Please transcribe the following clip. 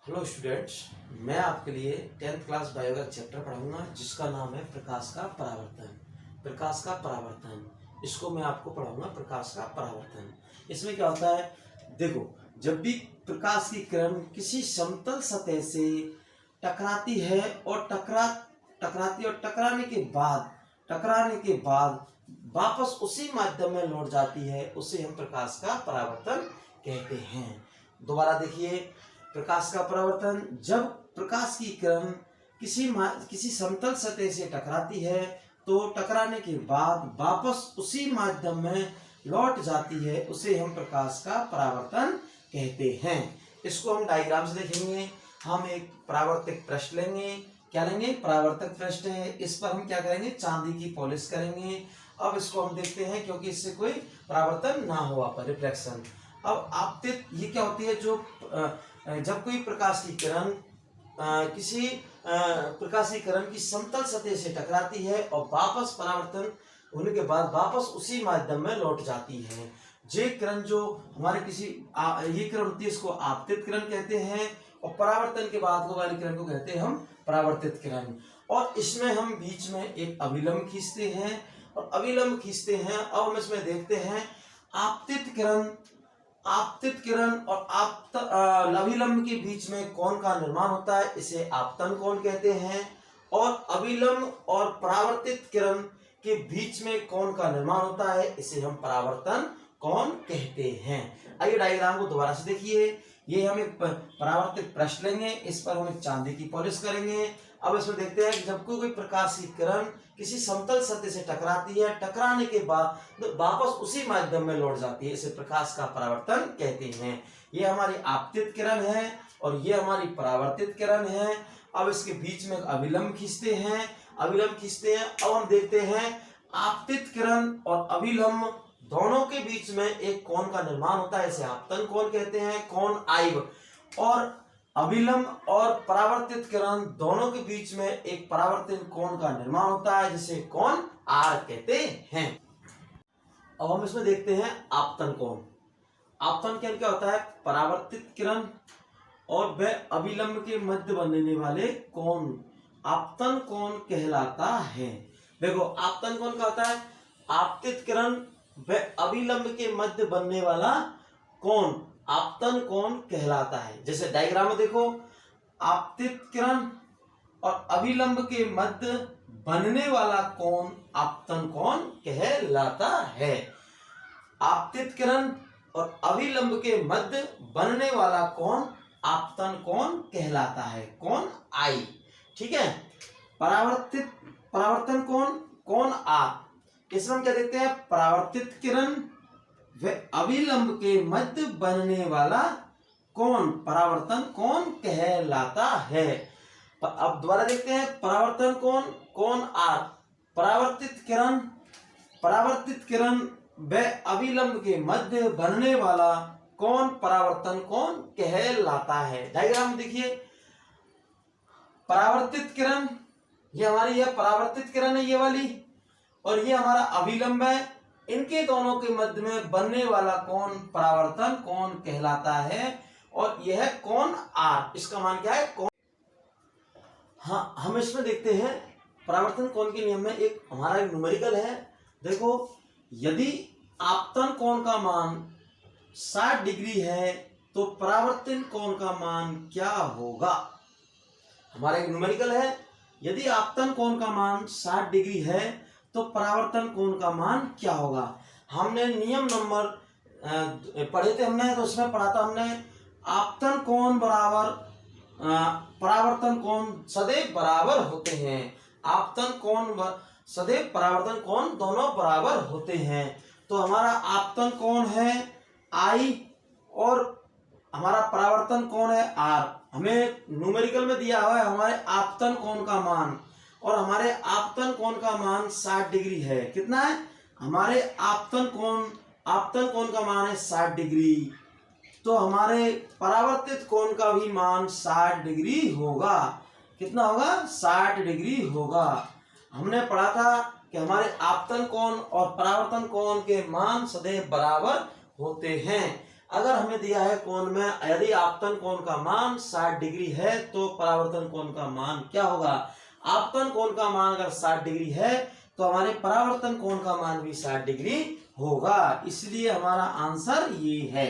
Hello students, मैं आपके लिए 10th क्लास बायो का चैप्टर पढ़ाऊंगा जिसका नाम है प्रकाश का परावर्तन। प्रकाश का परावर्तन, इसको मैं आपको पढ़ाऊंगा प्रकाश का परावर्तन। इसमें क्या होता है, देखो, जब भी प्रकाश की किरण किसी समतल सतह से टकराती है और टकराने के बाद वापस उसी माध्यम में लौट जाती है, उसे हम प्रकाश का परावर्तन कहते हैं। दोबारा देखिए, प्रकाश का परावर्तन, जब प्रकाश की किरण किसी समतल सतह से टकराती है तो टकराने के बाद वापस उसी माध्यम में लौट जाती है, उसे हम प्रकाश का परावर्तन कहते हैं। इसको हम डायग्राम से देखेंगे। हम एक परावर्तक पृष्ठ लेंगे। क्या लेंगे? परावर्तक पृष्ठ है। इस पर हम क्या करेंगे? चांदी की पॉलिश करेंगे। अब इसको हम देखते हैं, क्योंकि इससे कोई परावर्तन ना हो, वहां पर रिफ्लेक्शन। अब आपतित, ये क्या होती है, जो जब कोई प्रकाश की किरण किसी प्रकाश की किरण की समतल सतह से टकराती है और वापस परावर्तन होने के बाद वापस उसी माध्यम में लौट जाती है। ये किरण जो हमारे ये किरण होती है, इसको आपतित किरण कहते हैं, और परावर्तन के बाद वाली किरण को कहते हैं हम परावर्तित किरण। और इसमें हम बीच में एक अभिलंब खींचते हैं और अभिलंब खींचते हैं। अब हम इसमें देखते हैं आपतित किरण और अभिलंब के बीच में कोण का निर्माण होता है, इसे आपतन कोण कहते हैं। और अभिलंब और परावर्तित किरण के बीच में कोण का निर्माण होता है, इसे हम परावर्तन कोण कहते हैं। आइए डायग्राम को दोबारा से देखिए। ये हम एक परावर्तित पृष्ठ लेंगे, इस पर हम एक चांदी की पॉलिश करेंगे। अब इसमें देखते हैं कि जब कोई प्रकाश की किरण किसी समतल सतह से टकराती है, टकराने के बाद वापस उसी माध्यम में लौट जाती है, इसे प्रकाश का परावर्तन कहते हैं। ये हमारी आपतित किरण है और ये हमारी परावर्तित किरण है। अब इसके बीच में अभिलंब खींचते हैं। अब हम देखते हैं आपतित किरण और अभिलंब दोनों के बीच में एक कोण का निर्माण होता है, इसे आपतन कोण कहते हैं, कोण आई। और अभिलंब और परावर्तित किरण दोनों के बीच में एक परावर्तित कोण का निर्माण होता है, जिसे कोण आर कहते हैं। अब हम इसमें देखते हैं आपतन कोण। आपतन कोण क्या होता है? परावर्तित किरण और वह अभिलंब के मध्य बनने वाले कोण आपतन कोण कहलाता है। देखो, आपतन कोण क्या होता है? आपतित किरण व अभिलंब के मध्य बनने वाला कोण आपतन कोण कहलाता है। जैसे डायग्राम में देखो, आपतित किरण और अभिलंब के मध्य बनने वाला कोण आपतन कोण कहलाता है। आपतित किरण और अभिलंब के मध्य बनने वाला कोण आपतन कोण कहलाता है, कोण आई। ठीक है। परावर्तन कोण आर। इसमें हम क्या देखते हैं? परावर्तित किरण व अभिलंब के मध्य बनने वाला कोण परावर्तन कोण कहलाता है। अब दोबारा देखते हैं परावर्तन कोण आर। परावर्तित किरण व अभिलंब के मध्य बनने वाला कोण परावर्तन कोण कहलाता है। डायग्राम देखिए, परावर्तित किरण, ये हमारी है परावर्तित किरण है, ये वाली, और ये हमारा अभिलंब है। इनके दोनों के मध्य में बनने वाला कोण परावर्तन कोण कहलाता है, और यह है कोण आर। इसका मान क्या है? कोण। हाँ, हम इसमें देखते हैं परावर्तन कोण के नियम में एक हमारा न्यूमेरिकल है। देखो, यदि आपतन कोण का मान 60 डिग्री है तो परावर्तन कोण का मान क्या होगा? हमारा एक न्यूमेरिकल है, यदि आपतन कोण का मान 60 डिग्री है तो परावर्तन कोण का मान क्या होगा? हमने नियम नंबर पढ़े थे, हमने तो उसमें पढ़ा था हमने, आपतन कोण बराबर परावर्तन कोण सदैव बराबर होते हैं। आपतन कोण सदैव परावर्तन कोण दोनों बराबर होते हैं। तो हमारा आपतन कोण है आई और हमारा परावर्तन कोण है आर। हमें न्यूमेरिकल में दिया हुआ है हमारे आपतन कोण का मान, और हमारे आपतन कोण का मान 60 डिग्री है। कितना है? हमारे आपतन कोण का मान है 60 डिग्री, तो हमारे परावर्तित कोण का भी मान 60 डिग्री होगा। कितना होगा? 60 डिग्री होगा। हमने पढ़ा था कि हमारे आपतन कोण और परावर्तन कोण के मान सदैव बराबर होते हैं। अगर हमें दिया है कोण में यदि आपतन कोण का मान 60 डिग्री है तो परावर्तन कोण का मान क्या होगा? आपतन कोण का मान अगर 60 डिग्री है तो हमारे परावर्तन कोण का मान भी 60 डिग्री होगा। इसलिए हमारा आंसर ये है।